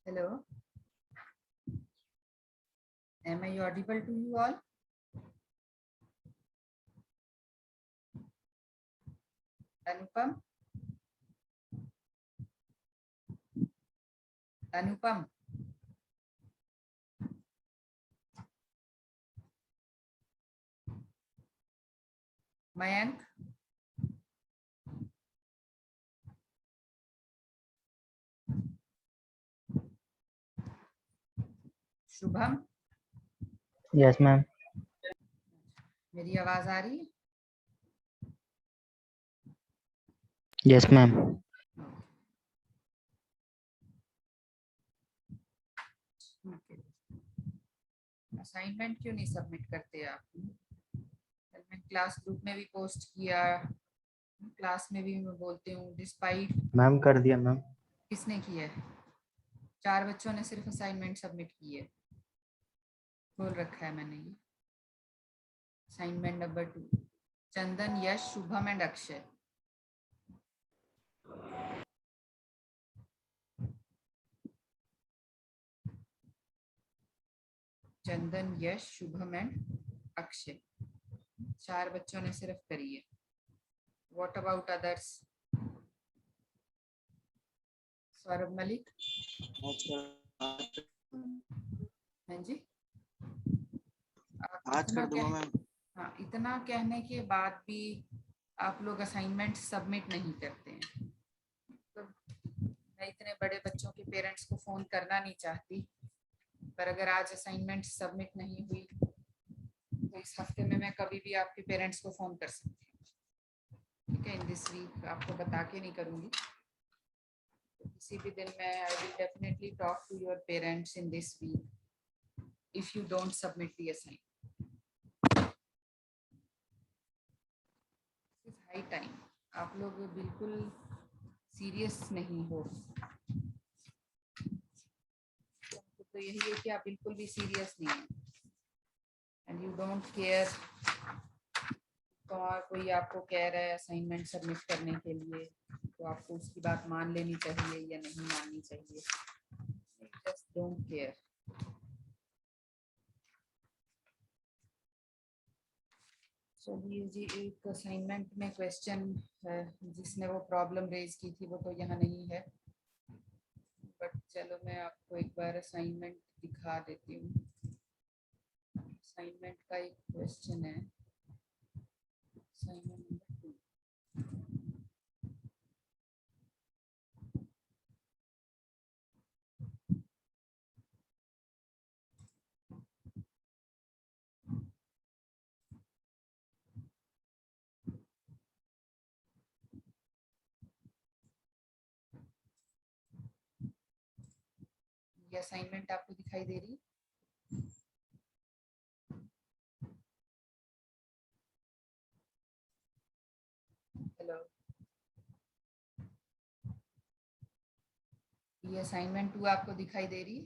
Hello, am I audible to you all? Anupam? Anupam? Mayank? Shubham? Yes ma'am. मेरी आवाज आ रही है? Yes ma'am. असाइनमेंट क्यों नहीं सबमिट करते आप? कल मैं क्लास ग्रुप में भी पोस्ट किया, क्लास में भी मैं बोलती हूँ डिस्पाइट। मैम कर दिया मैम। किसने किया है? 4 बच्चों ने सिर्फ असाइनमेंट सबमिट की है, खोल रखा है मैंने ये assignment number 2। Chandan, Yash, Shubham and Akshay. Chandan, Yash, Shubham and Akshay, 4 बच्चों ने सिर्फ करी है। What about others? Saurabh Malik? हाँ जी, आज कर दूंगा मैम। हाँ, इतना कहने के बाद भी आप लोग असाइनमेंट सबमिट नहीं करते हैं। तो मैं इतने बड़े बच्चों के पेरेंट्स को फोन करना नहीं चाहती, पर अगर आज असाइनमेंट सबमिट नहीं हुई तो इस हफ्ते में मैं कभी भी आपके पेरेंट्स को फोन कर सकती हूँ। ठीक है, इन दिस वीक आपको बता के नहीं करूँगी, तो किसी भी दिन मैं I will definitely talk to your parents in this week if you don't submit the assignment. High time, आप लोग बिल्कुल सीरियस नहीं हो। तो यही है कि आप बिल्कुल भी सीरियस नहीं है एंड यू डोंट केयर। तो कोई आपको कह रहा है असाइनमेंट सबमिट करने के लिए, तो आपको उसकी बात मान लेनी चाहिए या नहीं माननी चाहिए? Just don't care. चलिए जी, एक असाइनमेंट में क्वेश्चन है जिसने वो प्रॉब्लम रेज की थी, वो तो यहाँ नहीं है, बट चलो मैं आपको एक बार असाइनमेंट दिखा देती हूँ। असाइनमेंट का एक क्वेश्चन है, असाइनमेंट नंबर 2। ये असाइनमेंट आपको दिखाई दे रही है? हेलो, ये असाइनमेंट 2 आपको दिखाई दे रही है?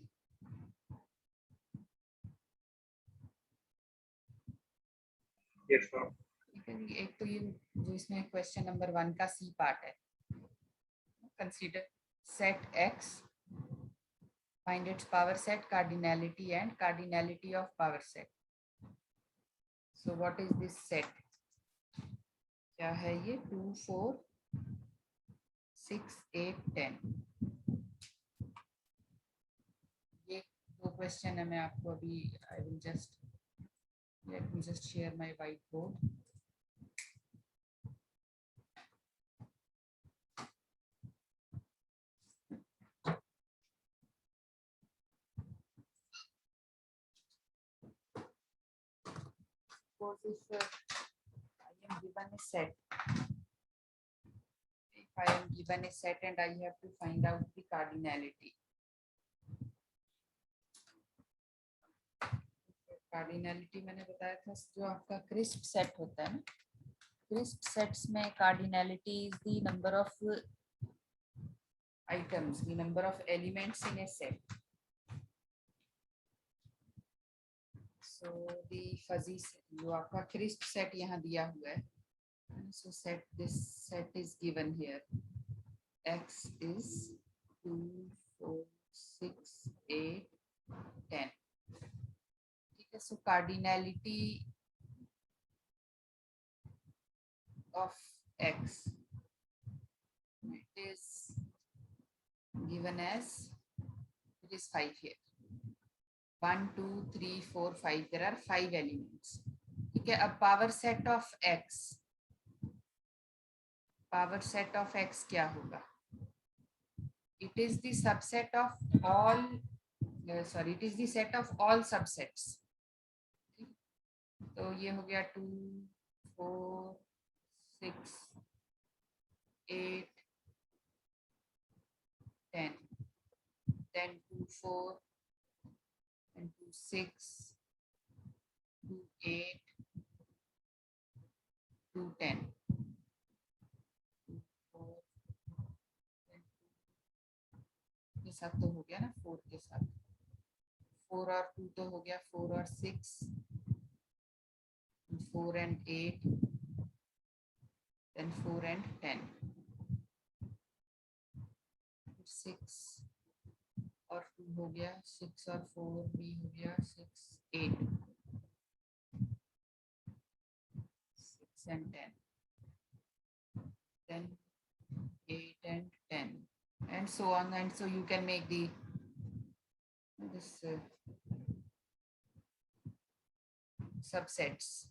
Yes ma'am. ठीक है जी, एक तो ये जो इसमें क्वेश्चन नंबर 1 का सी पार्ट है, consider set x, find its power set, cardinality and cardinality of power set. So what is this set? क्या है ये? 2, 4, 6, 8, 10। ये 2 क्वेश्चन है। मैं आपको अभी I will just let me just share my white board. Suppose if I am given a set, if I am given a set and I have to find out the cardinality. Cardinality मैंने बताया था, जो आपका crisp set होता है ना, crisp sets में cardinality is the number of items, the number of elements in a set. So the fuzzy set, जो आपका crisp set यहाँ दिया हुआ है, so set, this set is given here. X is 2, 4, 6, So cardinality of X, it is given as, it is 5 here. 1, 2, 3, 4, 5. There are 5 elements. ठीक है, अब power set of X, power set of X क्या होगा? It is the subset of all, sorry, it is the set of all subsets. तो ये हो गया 2, 4, 6, 8, 10, then 2, 4, and 2, 6, 2, 8, 2, 10. 2, 4, ये सब तो हो गया ना 4 के साथ, 4 और 2 तो हो गया, 4 और 6, 4 and 8, then 4 and 10, 6 और 2 हो गया, 6 और 4 भी हो गया, 6, 8, 6 and 10, then 8 and 10, and so on, and so you can make the this subsets.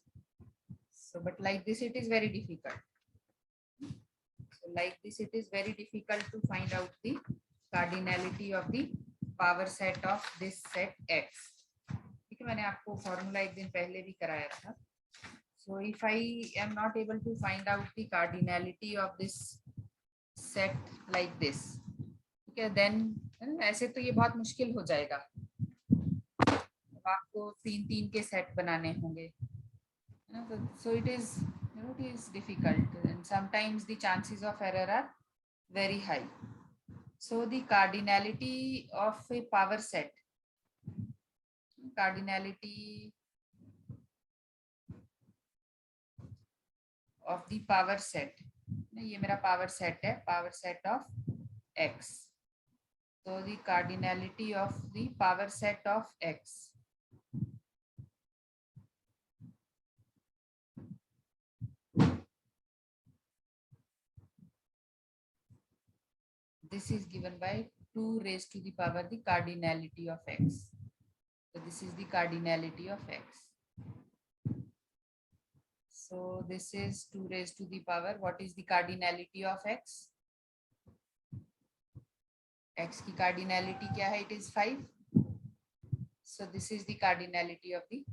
So but like this it is very difficult. So like this it is very difficult to find out the cardinality of the power set of this set X. ठीक है, मैंने आपको formula एक दिन पहले भी कराया था. So if I am not able to find out the cardinality of this set like this, ठीक है, then ऐसे तो ये बहुत मुश्किल हो जाएगा, आपको 3-3 के सेट बनाने होंगे. So it is difficult, and sometimes the chances of error are very high. So the cardinality of a power set, cardinality of the power set, ये मेरा power set है, power set of X. So the cardinality of the power set of X, this is given by 2 raised to the power the cardinality of X. So this is the cardinality of X. So this is 2 raised to the power, what is the cardinality of X? X की cardinality क्या है? It is 5. So this is the cardinality of the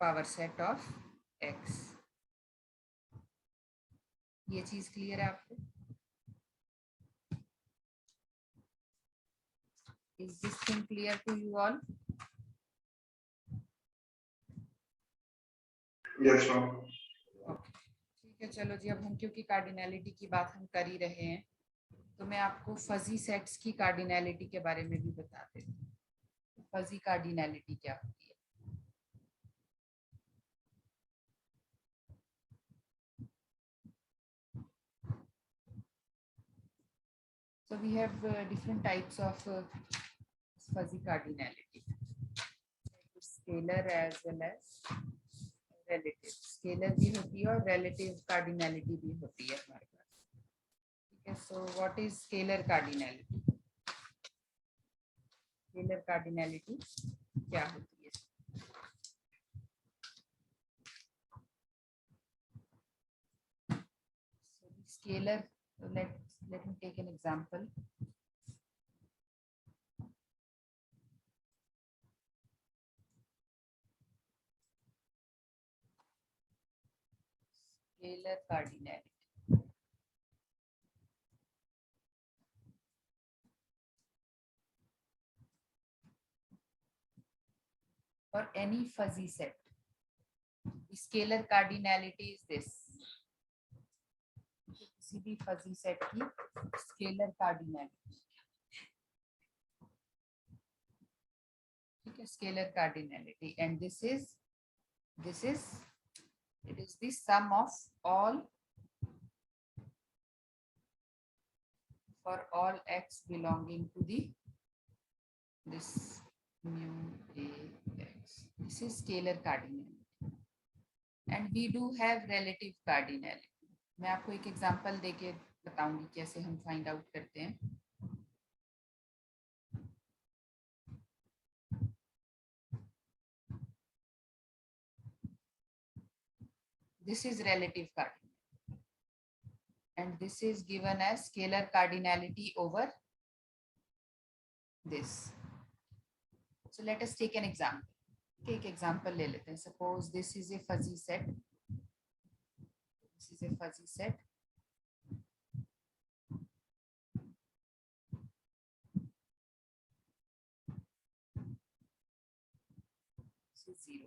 power set of X. ये चीज clear है आपको? Is this thing clear to you all? Yes, ma'am. Okay. ठीक है, चलो जी, अब हम क्योंकि कार्डिनैलिटी की बात हम कर ही रहे हैं, तो मैं आपको फजी सेट्स की कार्डिनैलिटी के बारे में भी बता देती हूँ. फजी कार्डिनैलिटी क्या होती है? So we have different types of fuzzy cardinality. Scalar as well as relative. Scalar भी होती है और relative cardinality भी होती है हमारे पास. ठीक है, so what is scalar cardinality? Scalar cardinality क्या होती है? So the scalar, let me take an example. Scalar cardinality. For any fuzzy set, the scalar cardinality is this. किसी भी fuzzy set की scalar cardinality. ठीक है, scalar cardinality, and this is it is the sum of all for all x belonging to the this mu a x. This is scalar cardinality. And we do have relative cardinality. मैं आपको एक example देके बताऊंगी कैसे हम find out करते हैं. This is relative cardinality, and this is given as scalar cardinality over this. So let us take an example. एक एग्जांपल ले लेते हैं. Suppose this is a fuzzy set. This is a fuzzy set. This is 0.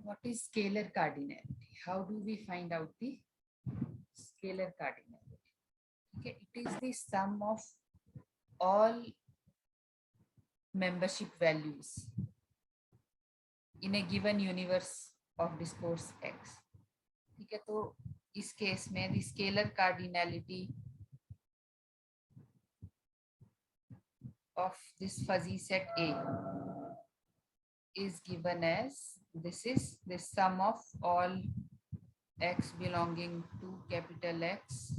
What is scalar cardinality? How do we find out the scalar cardinality? Okay, it is the sum of all membership values in a given universe of discourse X. ठीक है, तो इस case में the scalar cardinality of this fuzzy set A is given as this is the sum of all x belonging to capital X.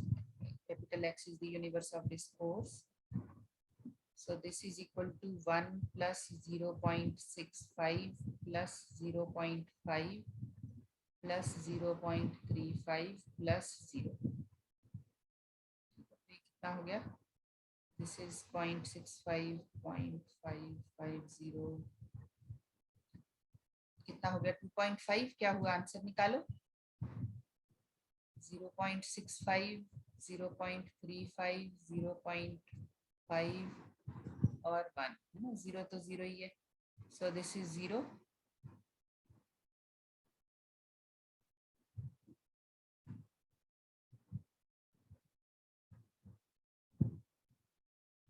Capital X is the universe of discourse. So this is equal to 1 plus 0.65 plus 0.5 plus 0.35 plus 0. कितना हो गया? This is 0.65, 0.550. कितना हो गया? 2.5. क्या हुआ? Answer निकालो. 0.65, 0.35, 0.5 और 1. 0 तो 0 ही है. So this is 0.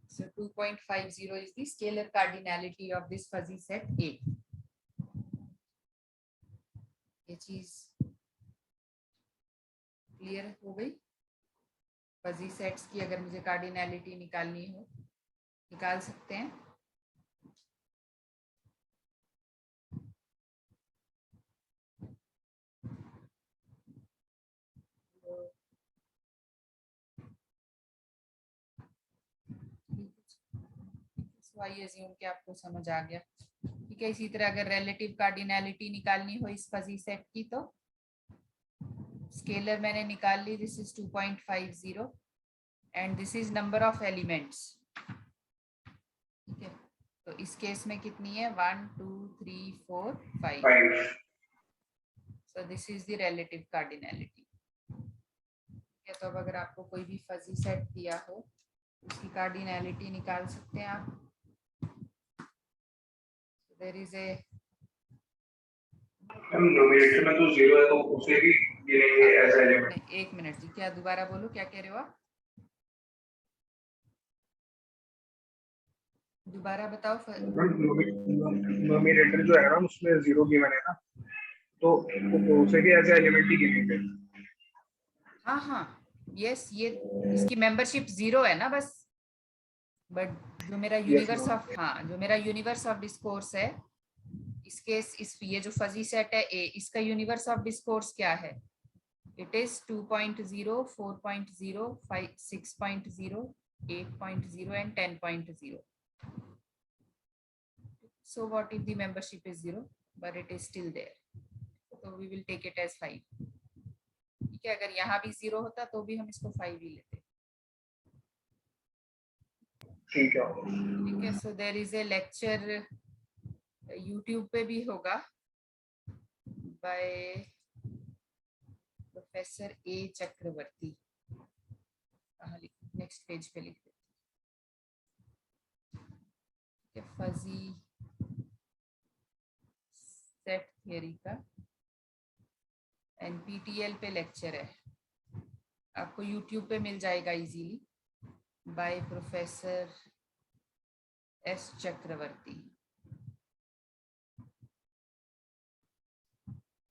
So 2.50 is the scalar cardinality of this fuzzy set A. ये चीज क्लियर हो गई. फजी सेट्स की अगर मुझे कार्डिनैलिटी निकालनी हो, निकाल सकते हैं. So I assume कि आपको समझ आ गया. ठीक है, इसी तरह अगर रिलेटिव कार्डिनैलिटी निकालनी हो इस फजी सेट की तो स्केलर मैंने निकाल ली. This is 2.50 and this is number of elements. ठीक है, तो इस केस में कितनी है? 1 2 3 4 5. सो this is the relative cardinality. ठीक है, तो अब अगर आपको कोई भी फजी सेट दिया हो उसकी कार्डिनैलिटी निकाल सकते हैं आप. देयर इज ए नोमिनेटर में तो 0 है तो उसे भी गिनेंगे एज एलिमेंट. एक मिनट जी, क्या दोबारा बोलो, क्या कह रहे हो आप? दोबारा बताओ. नोमिनेटर जो है ना उसमें 0 गिवन है ना, तो उसे भी एज एलिमेंट ही गिनेंगे. हाँ हाँ यस, ये इसकी मेंबरशिप 0 है ना बस. बट जो मेरा यूनिवर्स ऑफ जो मेरा यूनिवर्स ऑफ डिस्कोर्स है, इस केस इस ये जो फजी सेट है ए, इसका यूनिवर्स ऑफ डिस्कोर्स क्या है? It is 2.0, 4.0, 5, 6.0, 8.0 and 10.0. So what if the membership is 0 but it is still there? So we will take it as 5. ठीक है, अगर यहाँ भी 0 होता तो भी हम इसको 5 ही लेते. ठीक है. So there is a lecture YouTube पे भी होगा by professor A Chakravarti. Next page पे लिख देते. फजी सेट थियरी का एनपीटीईएल पे लेक्चर है, आपको यूट्यूब पे मिल जाएगा easily, by professor S Chakravarti.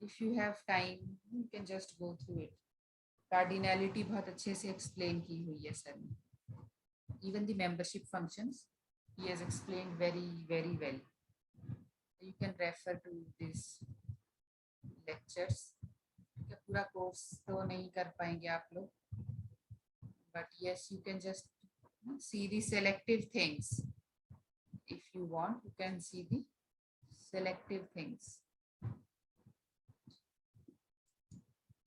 If you have time you can just go through it. Cardinality बहुत अच्छे से एक्सप्लेन की हुई है सर ने, even the membership functions he has explained very well. You can refer to these lectures. पूरा course तो नहीं कर पाएंगे आप लोग, but yes you can just see the selective things. If you want you can see the selective things.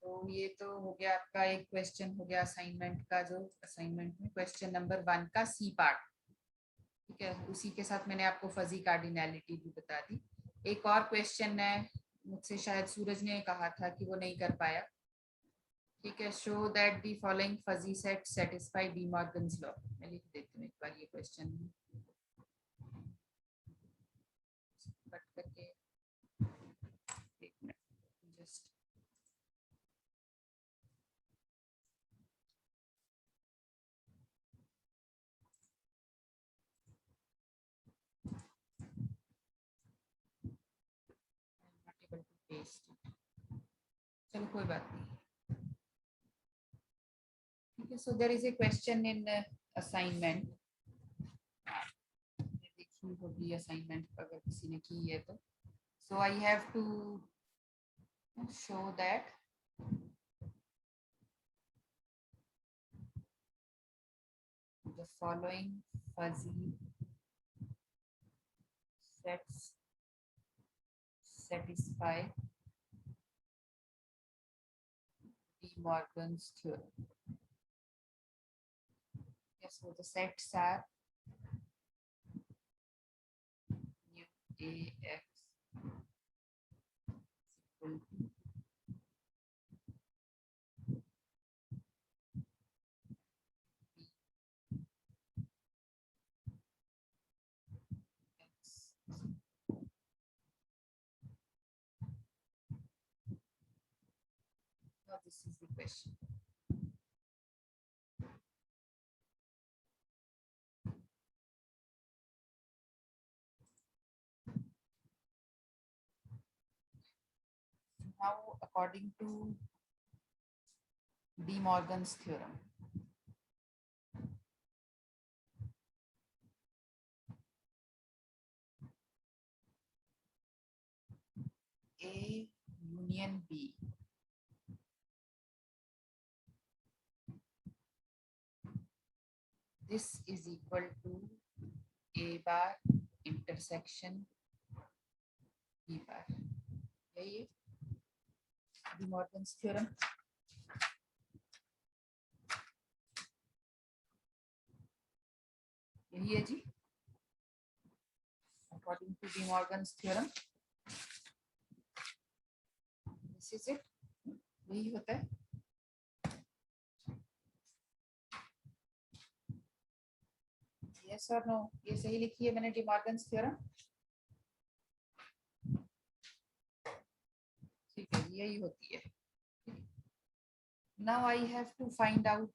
तो ये तो हो गया आपका एक क्वेश्चन हो गया असाइनमेंट का, जो असाइनमेंट में क्वेश्चन नंबर 1 का सी पार्ट, ठीक है। उसी के साथ मैंने आपको फजी कार्डिनैलिटी भी बता दी। एक और क्वेश्चन है, मुझसे शायद सूरज ने कहा था कि वो नहीं कर पाया, ठीक है। Show that the following fuzzy set satisfy D Morgan's law. मैं लिख देती हूँ एक बार ये क्वेश्चन कट करके, एक मिनट जस्ट। चलो कोई बात नहीं, ठीक है। So there is a question in assignment, देखी होगी असाइनमेंट अगर किसी ने की है तो। So I have to show that the following fuzzy sets satisfy De Morgan's theorem. Yes, so the sets are mu AX equal to X. Now this is the question. Now according to De Morgan's theorem, A union B this is equal to A bar intersection B bar. यही है De Morgan's theorem। यही है जी according to De Morgan's theorem, this is it, यही होता है। yes or no, ये सही लिखी है मैंने De Morgan's theorem, ठीक है यही होती है। Now I have to find out,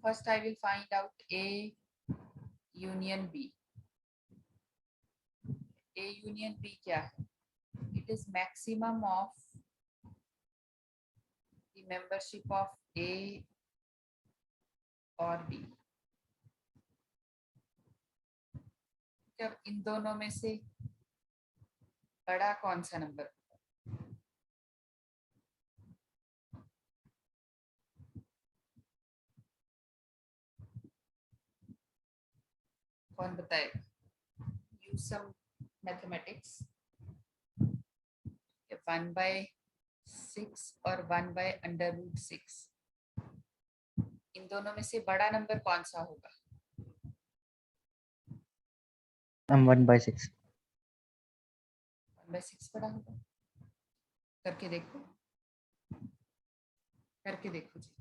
first I will find out A union B. A union B क्या है? It is maximum of the membership of A और B। जब इन दोनों में से बड़ा कौन सा नंबर, कौन बताएगा? Use some mathematics। 1/6 और 1/√6, इन दोनों में से बड़ा नंबर कौन सा होगा? 1/6। 1/6 बड़ा होगा। करके देखो, करके देखो जी,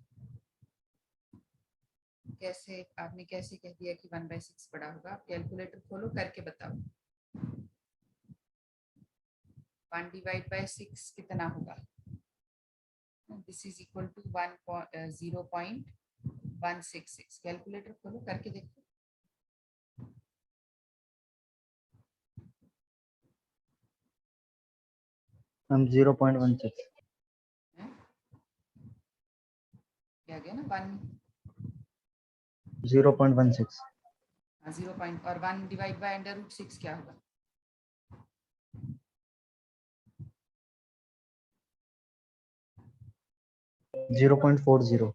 कैसे आपने कैसे कह दिया कि 1/6 बड़ा होगा? आप कैलकुलेटर खोलो, करके बताओ। 1/6 कितना होगा? This is equal to 0.166. Calculator खोलो करके देखो. मैम 0.16. क्या गया ना 1. 0.16. 0 पॉइंट और 1 डिवाइड बाय √6 क्या होगा? 0.40.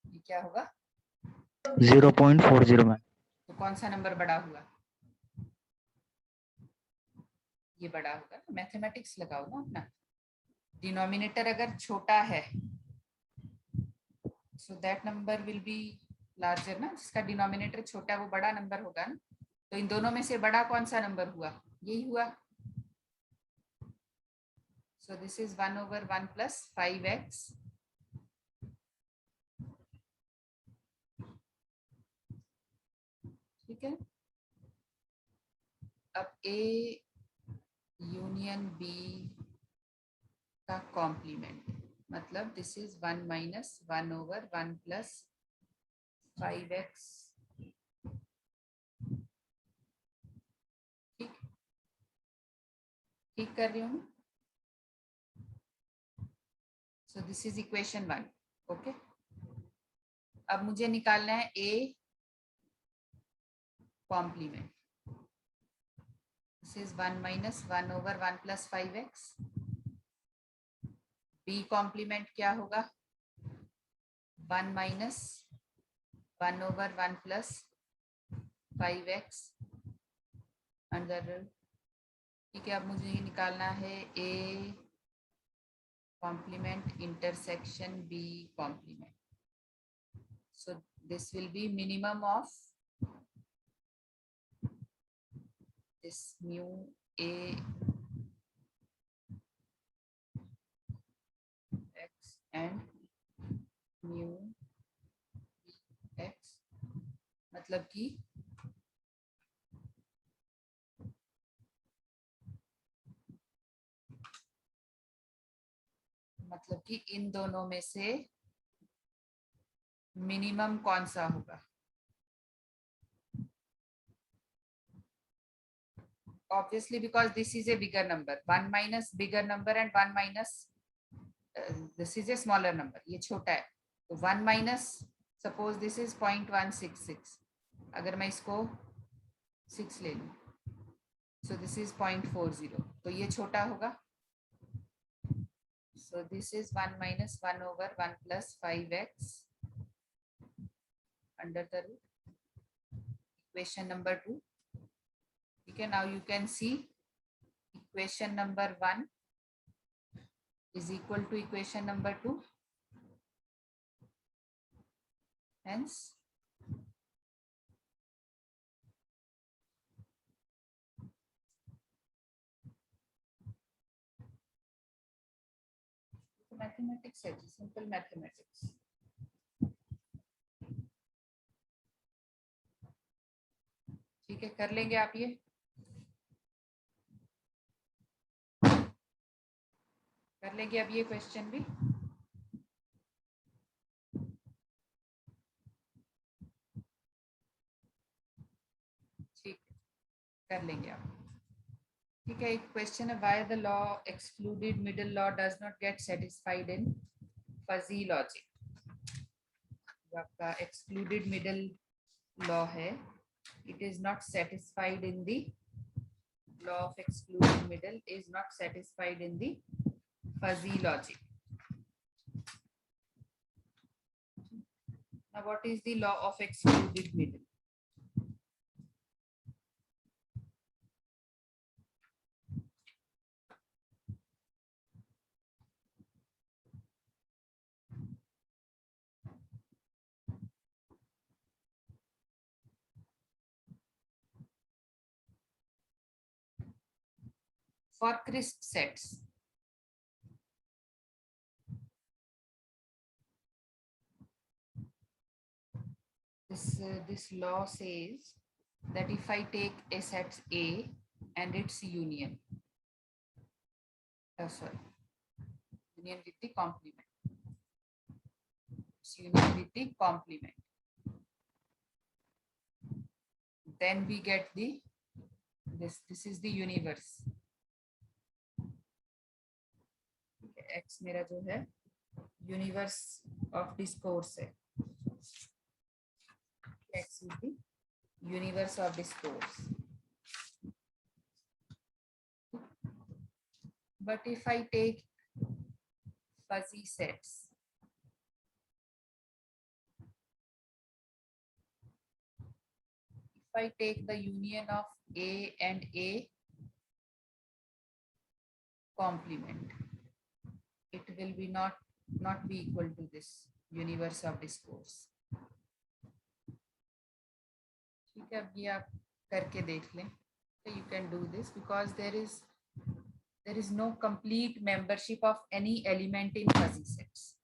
ये क्या होगा? 0.40 मैम. तो कौन सा नंबर बड़ा हुआ? ये बड़ा होगा. मैथमेटिक्स लगाओ ना अपना. डिनोमिनेटर अगर छोटा है so that number will be larger ना. जिसका डिनोमिनेटर छोटा है वो बड़ा नंबर होगा ना. तो इन दोनों में से बड़ा कौन सा नंबर हुआ? यही हुआ. So this is 1/1 plus 5x. ठीक है. अब A यूनियन B का कॉम्प्लीमेंट मतलब this is 1 minus 1/1 plus 5x. ठीक ठीक कर रही हूँ. So this is equation 1. Okay. अब मुझे निकालना है A complement. This is 1 minus 1/1 plus 5x. B complement क्या होगा? 1 माइनस 1/1 प्लस 5x अंडर. ठीक है. अब मुझे निकालना है A complement intersection B complement. So this will be minimum of this mu A x and mu B x. मतलब कि इन दोनों में से मिनिमम कौन सा होगा? Obviously because this is a bigger number. 1 minus bigger number and 1 minus this is a smaller number. ये छोटा है. तो 1 minus suppose this is 0.166. अगर मैं इसको 6 ले लूं so this is 0.40. तो ये छोटा होगा. So this is 1 minus 1/1 plus 5x under the root. Equation number 2. Okay, now you can see equation number 1 is equal to equation number 2. Hence mathematics है. Simple mathematics. ठीक है. कर लेंगे आप ये. कर लेंगे अब ये क्वेश्चन भी. ठीक कर लेंगे आप. ठीक है. एक क्वेश्चन है why the law excluded middle law does not gate satisfied in fuzzy logic. आपका एक्सक्लूडेड मिडिल लॉ है. It is not satisfied in the law of excluded middle is not satisfied in the fuzzy logic. Now what is the law of excluded middle? For crisp sets, this law says that if I take a set A and its union. Sorry, union with the complement. Its union with the complement. Then we get the this is the universe. X मेरा जो है universe of discourse है. X is the universe of discourse. But if I take fuzzy sets, if I take the union of A and A complement, it will be not be equal to this universe of discourse. ठीक है, अब ये आप करके देख लें. You can do this because there is no complete membership of any element in fuzzy sets.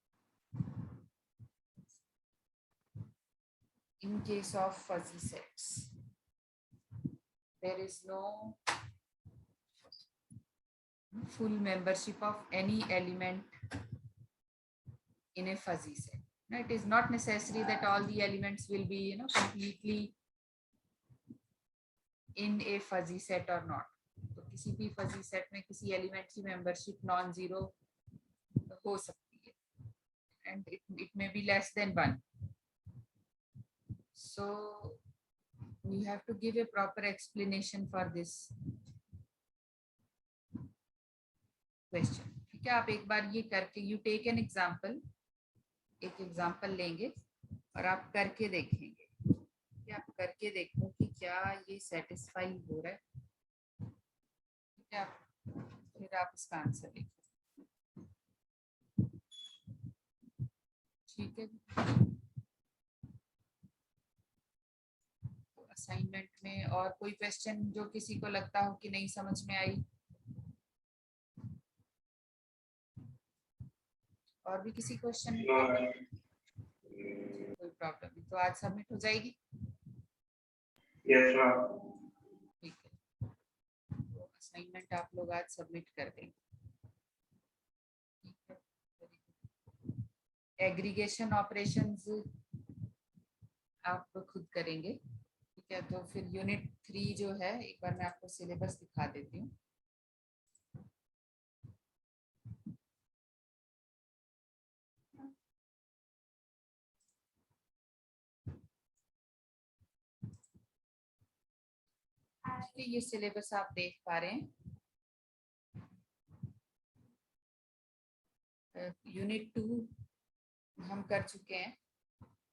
In case of fuzzy sets, there is no full membership of any element in a fuzzy set. Now, it is not necessary that all the elements will be, completely in a fuzzy set or not. तो किसी भी fuzzy set में किसी element की membership non-zero हो सकती है, and it may be less than 1. So we have to give a proper explanation for this question. ठीक है, आप एक बार ये करके you take an example, एक एग्जाम्पल लेंगे और आप करके देखेंगे कि आप करके देखो कि क्या ये सेटिस्फाई हो रहा है. क्या फिर आप इसका आंसर लिखो. ठीक है, असाइनमेंट में और कोई क्वेश्चन जो किसी को लगता हो कि नहीं समझ में आई, और भी किसी क्वेश्चन में कोई प्रॉब्लम नहीं, तो आज सबमिट हो जाएगी. Yes ma'am. ठीक है, तो असाइनमेंट आप लोग आज सबमिट कर देंगे. ठीक है, एग्रीगेशन ऑपरेशंस आप खुद करेंगे. ठीक है, तो फिर यूनिट 3 जो है, एक बार मैं आपको सिलेबस दिखा देती हूँ. ये सिलेबस आप देख पा रहे हैं. यूनिट 2 हम कर चुके हैं.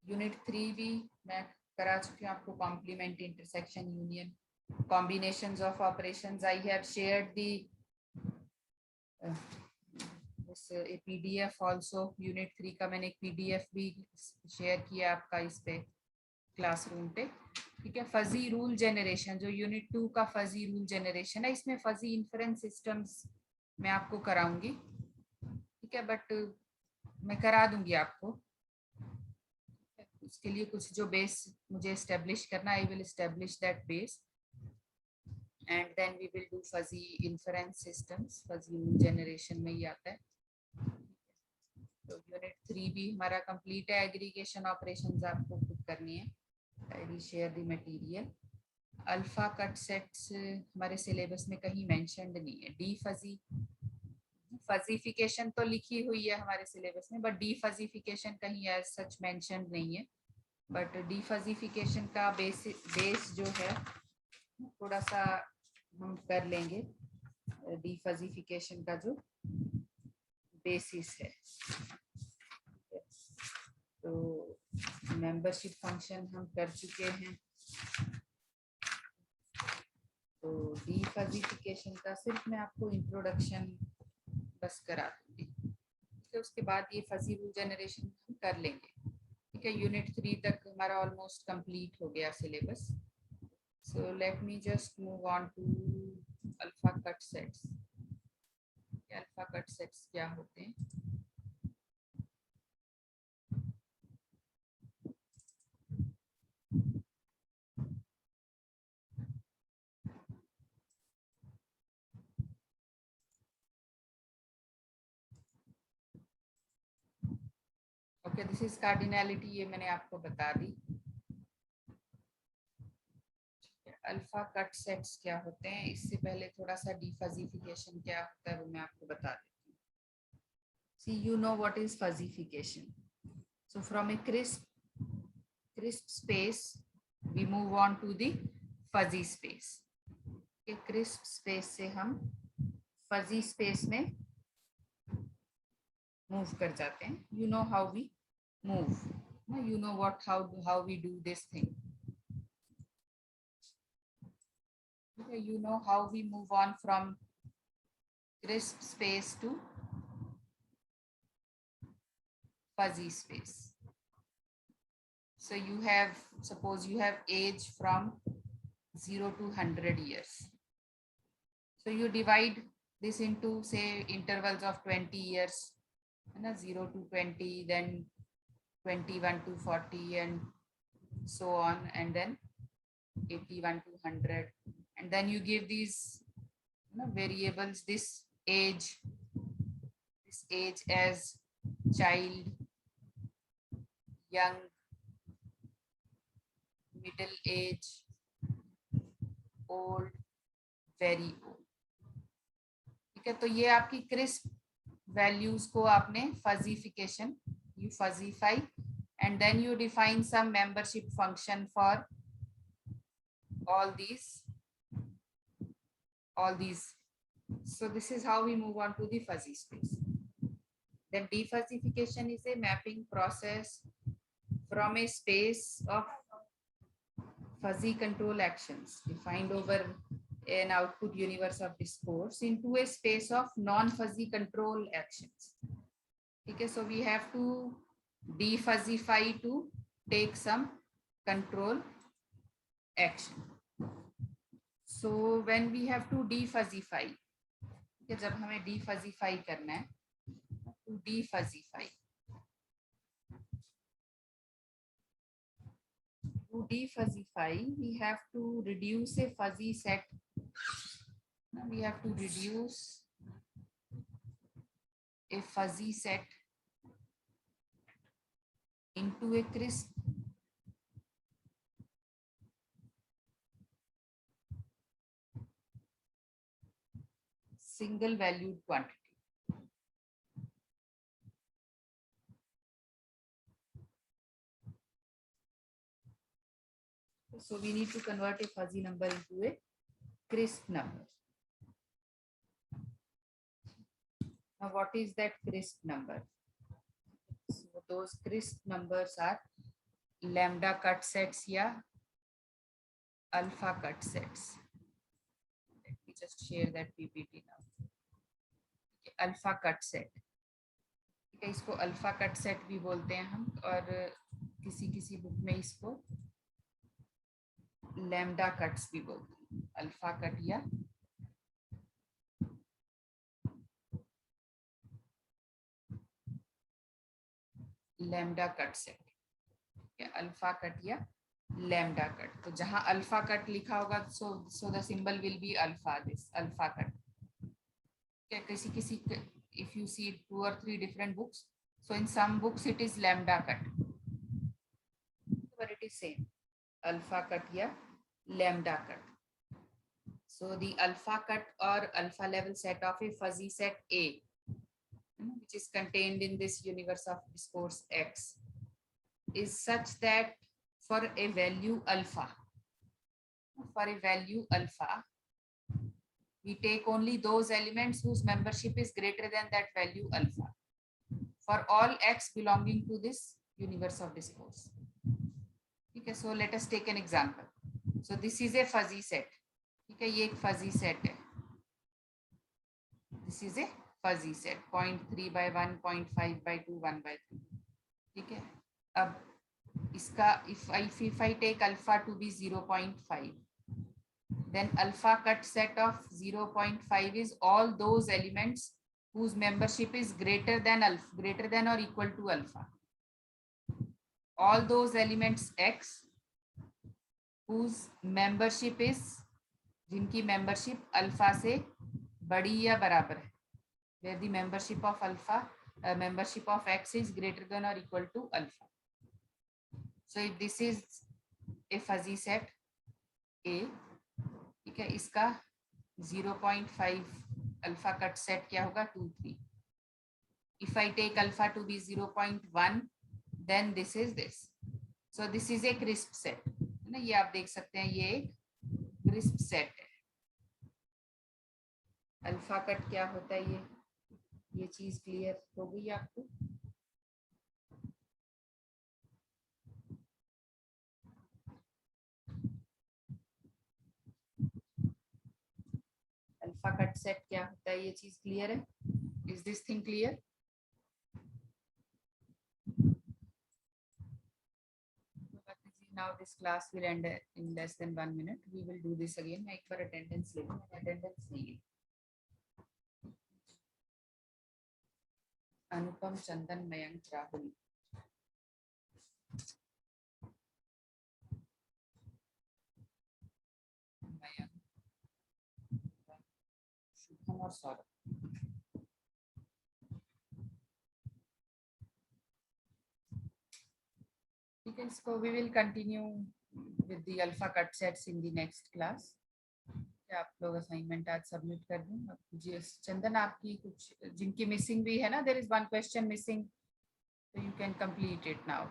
यूनिट 3 भी मैं करा चुकी हूँ आपको. Complement, intersection, union, combinations of operations. I have shared the a PDF also. Unit 3 का मैंने एक PDF भी शेयर किया आपका इस पे क्लासरूम पे. ठीक है, फजी रूल जनरेशन जो यूनिट 2 का फजी रूल जनरेशन है, इसमें फजी इन्फरेंस सिस्टम्स मैं आपको कराऊंगी. ठीक है, बट मैं करा दूंगी आपको. उसके लिए कुछ जो बेस मुझे एस्टेब्लिश करना, I will establish that base and then we will do fuzzy inference systems. Fuzzy rule generation में ही आता है. तो यूनिट 3 भी हमारा कंप्लीट है. एग्रीगेशन ऑपरेशंस आपको खुद करनी है. I will share the material. Alpha cut sets हमारे सिलेबस में कहीं मेंशन्ड नहीं है. डी फजी फजीफिकेशन तो लिखी हुई है हमारे सिलेबस में, बट डी फजीफिकेशन कहीं एज सच मेंशन्ड नहीं है. बट डी फजीफिकेशन का बेस जो है थोड़ा सा हम कर लेंगे. डी फजीफिकेशन का जो बेसिस है, तो मेंबरशिप फंक्शन हम कर चुके हैं. तो डी फजीफिकेशन का सिर्फ मैं आपको इंट्रोडक्शन बस करा दूंगी. तो उसके बाद ये फजी रूल जनरेशन हम कर लेंगे. ठीक है, यूनिट 3 तक हमारा ऑलमोस्ट कंप्लीट हो गया syllabus. So let me just move on to alpha cut sets. Alpha cut sets क्या होते हैं? है, दिस इज कार्डिनैलिटी, ये मैंने आपको बता दी। अल्फा कट सेट्स क्या होते हैं, इससे पहले थोड़ा सा डिफजिफिकेशन क्या होता है वो मैं आपको बता देती हूँ। See you know what is fuzzification. So from a crisp space we move on to the fuzzy space। crisp space से हम fuzzy space में move कर जाते हैं। you know how we move, you know what how we do this thing, you know how we move on from crisp space to fuzzy space। so you have, suppose you have age from 0 to 100 years, so you divide this into say intervals of 20 years, 0 to 20, then 21 to 40 and so on, and then 81 to 100, and then you give these variables, this age as child, young, middle age, old, very old। ठीक है, तो ये आपकी crisp values को आपने फजीफिकेशन, you fuzify and then you define some membership function for all these so this is how we move on to the fuzzy space। then defuzzification is a mapping process from a space of fuzzy control actions defined over an output universe of discourse into a space of non-fuzzy control actions। Okay, so we have to defuzzify to take some control action। so when we have to defuzzify, जब हमें defuzzify करना है, to defuzzify, we have to reduce a fuzzy set, we have to reduce a fuzzy set into a crisp single valued quantity। so we need to convert a fuzzy number into a crisp number। now what is that crisp number? so those crisp numbers are lambda cut sets या alpha cut sets। let me just share that PPT now। Alpha cut set, ठीक है, इसको alpha cut set भी बोलते हैं हम, और किसी बुक में इसको लैम्डा कट्स भी बोलते हैं, अल्फा कट या lambda cut set, alpha cut या लैम्डा कट। तो जहां अल्फा कट लिखा होगा so the symbol will be alpha, this alpha cut. किसी if you see 2 or 3 different books, so in some books it is lambda cut, but it is same alpha cut या lambda cut। so the alpha cut or alpha level set of a fuzzy set A, which is contained in this universe of discourse X, is such that for a value alpha, we take only those elements whose membership is greater than that value alpha for all X belonging to this universe of discourse। Okay, so let us take an example। so this is a fuzzy set, ठीक है, ये एक fuzzy set है, this is a fuzzy set 0.3 by 1, 0.5 by 2, 1 by 3, ठीक है। अब इसका if I take alpha to be 0.5, then alpha cut set of 0.5 is all those elements whose membership is greater than or equal to alpha, all those elements X whose membership is, जिनकी membership alpha से बड़ी या बराबर है, where the membership of alpha membership of X is greater than or equal to alpha. So if this is a fuzzy set A, ठीक है, इसका 0.5 alpha cut set क्या होगा 2 3. If I take alpha to be 0.1, then this is this. So this is a crisp set, है ना, ये आप देख सकते हैं, ये एक crisp set है. अल्फा कट क्या होता है, ये चीज क्लियर हो गई आपको? अल्फा कट सेट क्या होता है, ये चीज क्लियर है? Is this thing clear? Now this class will end in less than 1 minute. We will do this again. मैं एक बार attendance ले लूँ, attendance नहीं ली. अनुपम, चंदन, मयंक, राहुल. मयंक, शुभम और सौरभ. ठीक है, इसको we will continue with the alpha cut sets in the next class. क्या आप लोग असाइनमेंट आज सबमिट कर दूं? जी चंदन, आपकी कुछ जिनकी मिसिंग भी है ना, there is one question missing, so you can complete it now.